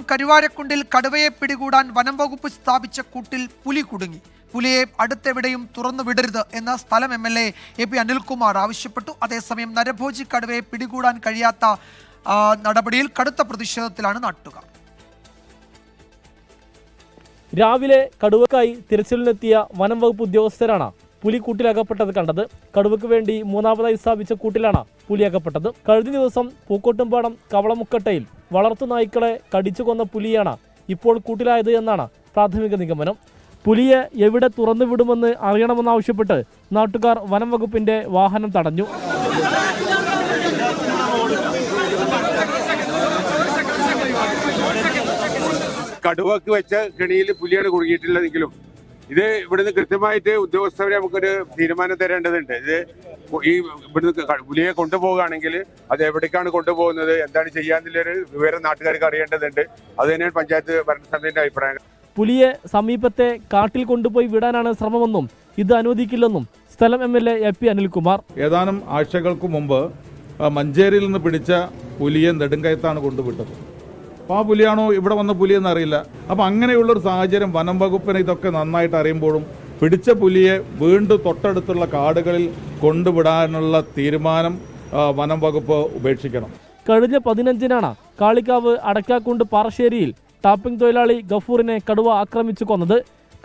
കരുവാരക്കുണ്ടിൽ കടുവയെ പിടികൂടാൻ വനം വകുപ്പ് സ്ഥാപിച്ച കൂട്ടിൽ പുലി കുടുങ്ങി. പുലിയെ അടുത്തെവിടെയും തുറന്നു വിടരുത് എന്ന് സ്ഥലം MLA AP അനിൽകുമാർ ആവശ്യപ്പെട്ടു. അതേസമയം നരഭോജി കടുവയെ പിടികൂടാൻ കഴിയാത്ത നടപടിയിൽ കടുത്ത പ്രതിഷേധത്തിലാണ് നാട്ടുകാർ. രാവിലെ കടുവക്കായി തിരച്ചിലിനെത്തിയ വനം വകുപ്പ് ഉദ്യോഗസ്ഥരാണ് പുലി കൂട്ടിലകപ്പെട്ടത് കണ്ടത്. കടുവയ്ക്ക് വേണ്ടി മൂന്നാമതായി സ്ഥാപിച്ച കൂട്ടിലാണ് പുലി അകപ്പെട്ടത്. കഴിഞ്ഞ ദിവസം പൂക്കോട്ടുംപാടം കവളമുക്കട്ടയിൽ വളർത്തു നായ്ക്കളെ കടിച്ചു കൊന്ന പുലിയാണ് ഇപ്പോൾ കൂട്ടിലായത് എന്നാണ് പ്രാഥമിക നിഗമനം. പുലിയെ എവിടെ തുറന്നു വിടുമെന്ന് അറിയണമെന്നാവശ്യപ്പെട്ട് നാട്ടുകാർ വനം വകുപ്പിന്റെ വാഹനം തടഞ്ഞു. കടുവക്ക് വെച്ച കെണിയിൽ പുലിയാണ് കുടുങ്ങിയിട്ടുള്ളതെങ്കിലും ഇത് ഇവിടുന്ന് കൃത്യമായിട്ട് ഉദ്യോഗസ്ഥരെ നമുക്കൊരു തീരുമാനം തരേണ്ടതുണ്ട്. ഇത് ഈ ഇവിടുന്ന് പുലിയെ കൊണ്ടുപോവുകയാണെങ്കിൽ അത് എവിടേക്കാണ് കൊണ്ടുപോകുന്നത്, എന്താണ് ചെയ്യാന്നുള്ളൊരു വിവരം നാട്ടുകാർക്ക് അറിയേണ്ടതുണ്ട്. അത് തന്നെയാണ് പഞ്ചായത്ത് ഭരണസമിതിയുടെ അഭിപ്രായം. പുലിയെ സമീപത്തെ കാട്ടിൽ കൊണ്ടുപോയി വിടാനാണ് ശ്രമമെന്നും ഇത് അനുവദിക്കില്ലെന്നും സ്ഥലം MLA AP അനിൽകുമാർ. ഏതാനും ആഴ്ചകൾക്ക് മുമ്പ് മഞ്ചേരിയിൽ നിന്ന് പിടിച്ച പുലിയെ നെടുങ്കയത്താണ് കൊണ്ടുവിട്ടത്. അപ്പോൾ ആ പുലിയാണോ ഇവിടെ വന്ന പുലിയെന്ന് അറിയില്ല. അപ്പോൾ അങ്ങനെയുള്ളൊരു സാഹചര്യം വനം വകുപ്പിന് ഇതൊക്കെ നന്നായിട്ട് അറിയുമ്പോഴും പിടിച്ച പുലിയെ വീണ്ടും തൊട്ടടുത്തുള്ള കാടുകളിൽ കൊണ്ടുവിടാനുള്ള തീരുമാനം വനം വകുപ്പ് ഉപേക്ഷിക്കണം. കഴിഞ്ഞ 15-നാണ് കാളിക്കാവ് അടക്കാക്കുണ്ട് പാറശ്ശേരിയിൽ ടാപ്പിംഗ് തൊഴിലാളി ഗഫൂറിനെ കടുവ ആക്രമിച്ചു കൊന്നത്.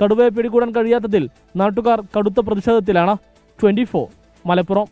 കടുവയെ പിടികൂടാൻ കഴിയാത്തതിൽ നാട്ടുകാർ കടുത്ത പ്രതിഷേധത്തിലാണ്. 24 മലപ്പുറം.